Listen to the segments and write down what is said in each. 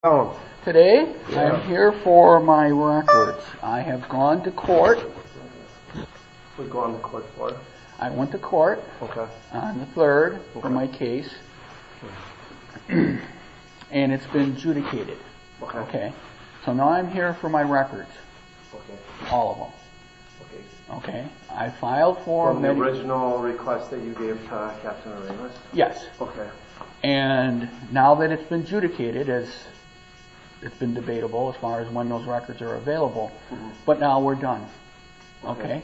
Oh, Today, Yeah. I'm here for my records. I have gone to court. we go on the court floor. I went to court Okay. on the 3rd for Okay. my case, and it's been adjudicated. Okay. Okay. So now I'm here for my records, Okay. all of them. Okay. Okay. I filed for From the original request that you gave to Captain Arenas? Yes. Okay. And now that it's been adjudicated, as it's been debatable as far as when those records are available, but now we're done. Okay.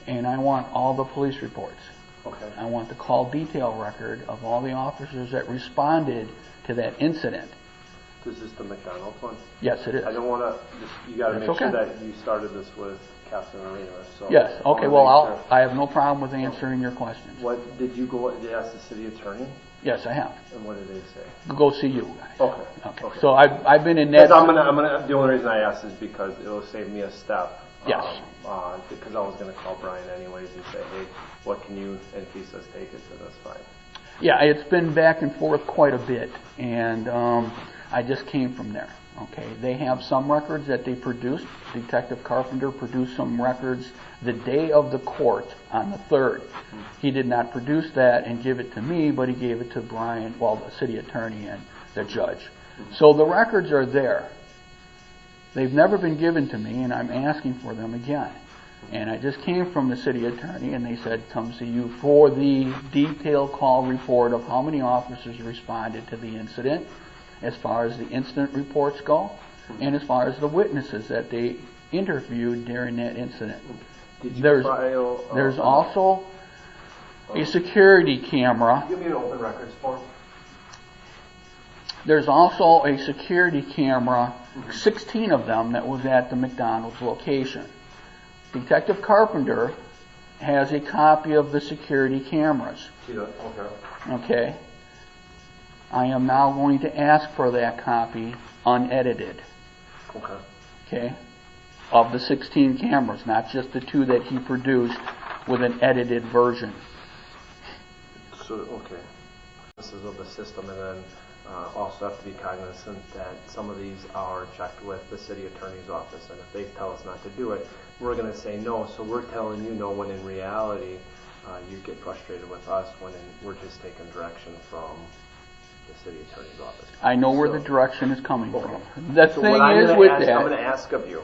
And I want all the police reports. Okay. I want the call detail record of all the officers that responded to that incident. This is the McDonald's one? Yes, it is. I don't want to, you got to That's make sure okay. that you started this with Captain Arenas. So Yes. I Okay. wanna Well, make sure. I have no problem with answering your questions. What, did you go ask the city attorney? Yes, I have. And what did they say? Go see you guys. Okay. Okay. So I've been in that. Because the only reason I asked is because it'll save me a step. Yes. Because I was going to call Brian anyways and say, hey, what can you, and if he says take it, then that's fine. Yeah, it's been back and forth quite a bit, and I just came from there. Okay, they have some records that they produced. Detective Carpenter produced some records the day of the court on the 3rd. He did not produce that and give it to me, but he gave it to Brian, well, the city attorney and the judge. So the records are there. They've never been given to me, and I'm asking for them again. And I just came from the city attorney, and they said, come see you for the detailed call report of how many officers responded to the incident, as far as the incident reports go, and as far as the witnesses that they interviewed during that incident. Did you There's file... there's also a security camera. Give me an open records form. There's also a security camera, 16 of them, that was at the McDonald's location. Detective Carpenter has a copy of the security cameras. Okay. Okay? I am now going to ask for that copy unedited. Okay. Okay? Of the 16 cameras, not just the 2 that he produced with an edited version. So, okay. This is of the system, and then also have to be cognizant that some of these are checked with the city attorney's office, and if they tell us not to do it, we're going to say no. So we're telling you no, when in reality, you get frustrated with us when we're just taking direction from the city attorney's office. I know where the direction is coming from. The So thing what is I'm with going to that, I'm going to ask of you.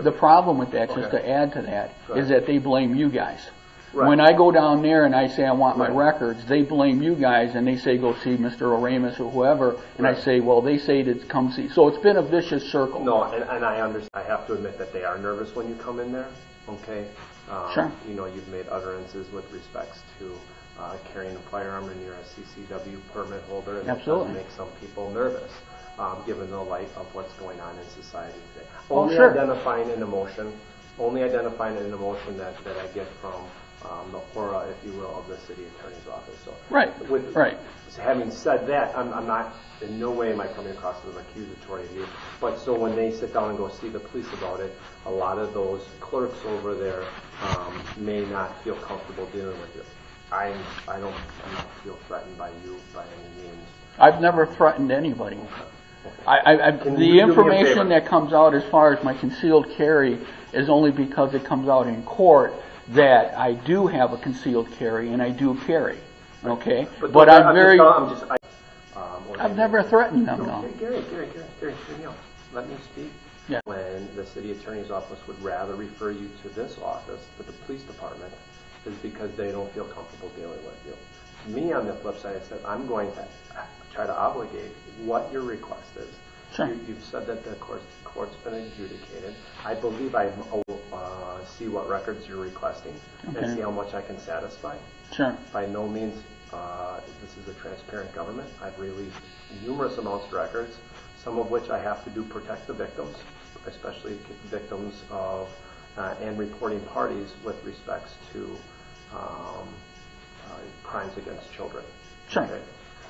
the problem with that, just Okay. to add to that, Go ahead. is that they blame you guys. Right. When I go down there and I say I want my Right. records, they blame you guys and they say go see Mr. Oramus or whoever, and I Right. say, well, they say to come see. So it's been a vicious circle. No, and I understand. I have to admit that they are nervous when you come in there. Okay. Sure. You know, you've made utterances with respects to carrying a firearm, and you're a CCW permit holder, and Absolutely. that does make some people nervous, given the light of what's going on in society today. Oh, Only sure. identifying an emotion that I get from the aura, if you will, of the city attorney's office. So, Right. Right. Having said that, I'm not, in no way am I coming across as accusatory of you. But so when they sit down and go see the police about it, a lot of those clerks over there may not feel comfortable dealing with you. I don't feel threatened by you by any means. I've never threatened anybody. Okay. Can The you do me a information favor? that comes out as far as my concealed carry is only because it comes out in court that I do have a concealed carry and I do carry. Okay? But I've never threatened them, no. Gary, hear me out. Let me speak. Yeah. When the city attorney's office would rather refer you to this office, to the police department, is because they don't feel comfortable dealing with you. Me, on the flip side, I said, I'm going to try to obligate what your request is. Sure. You've said that the court's been adjudicated. I believe I see what records you're requesting and see how much I can satisfy. Sure. By no means, this is a transparent government. I've released numerous amounts of records, some of which I have to do protect the victims, especially victims of and reporting parties with respects to crimes against children. Sure. Okay?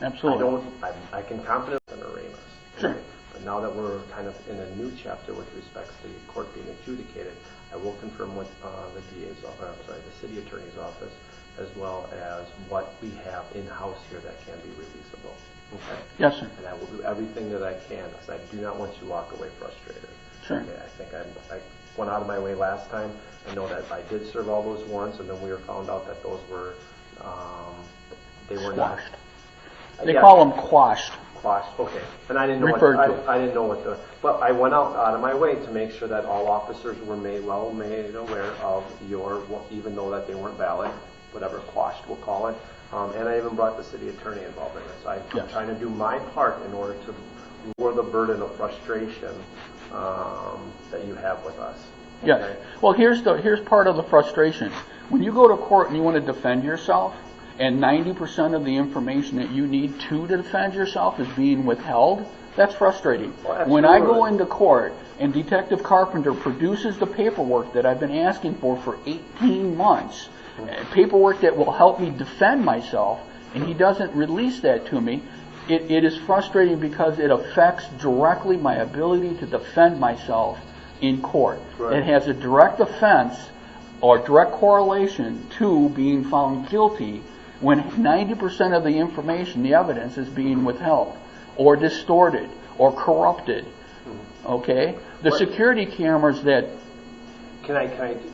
Absolutely. I can confidently in Arenas. Sure. But now that we're kind of in a new chapter with respects to the court being adjudicated, I will confirm with the city attorney's office, as well as what we have in-house here that can be releasable. Okay? Yes, sir. And I will do everything that I can, because I do not want you to walk away frustrated. Sure. Okay, I think I went out of my way last time. I know that I did serve all those warrants, and then we found out that those were, they were not. Quashed. They call them quashed. Quashed, okay. And I didn't know Referred what, to. I didn't know what the, but I went out of my way to make sure that all officers were made aware of your, even though that they weren't valid, whatever quashed we'll call it. And I even brought the city attorney involved in it. So I'm Yes. trying to do my part in order to lower the burden of frustration that you have with us. Yes. Okay? Well, here's part of the frustration. When you go to court and you want to defend yourself, and 90% of the information that you need to defend yourself is being withheld, that's frustrating. Well, when I go absolutely. into court and Detective Carpenter produces the paperwork that I've been asking for 18 months, paperwork that will help me defend myself, and he doesn't release that to me, it is frustrating because it affects directly my ability to defend myself in court. Right. It has a direct offense or direct correlation to being found guilty when 90% of the information, the evidence, is being withheld or distorted or corrupted. Okay? The security cameras that Can I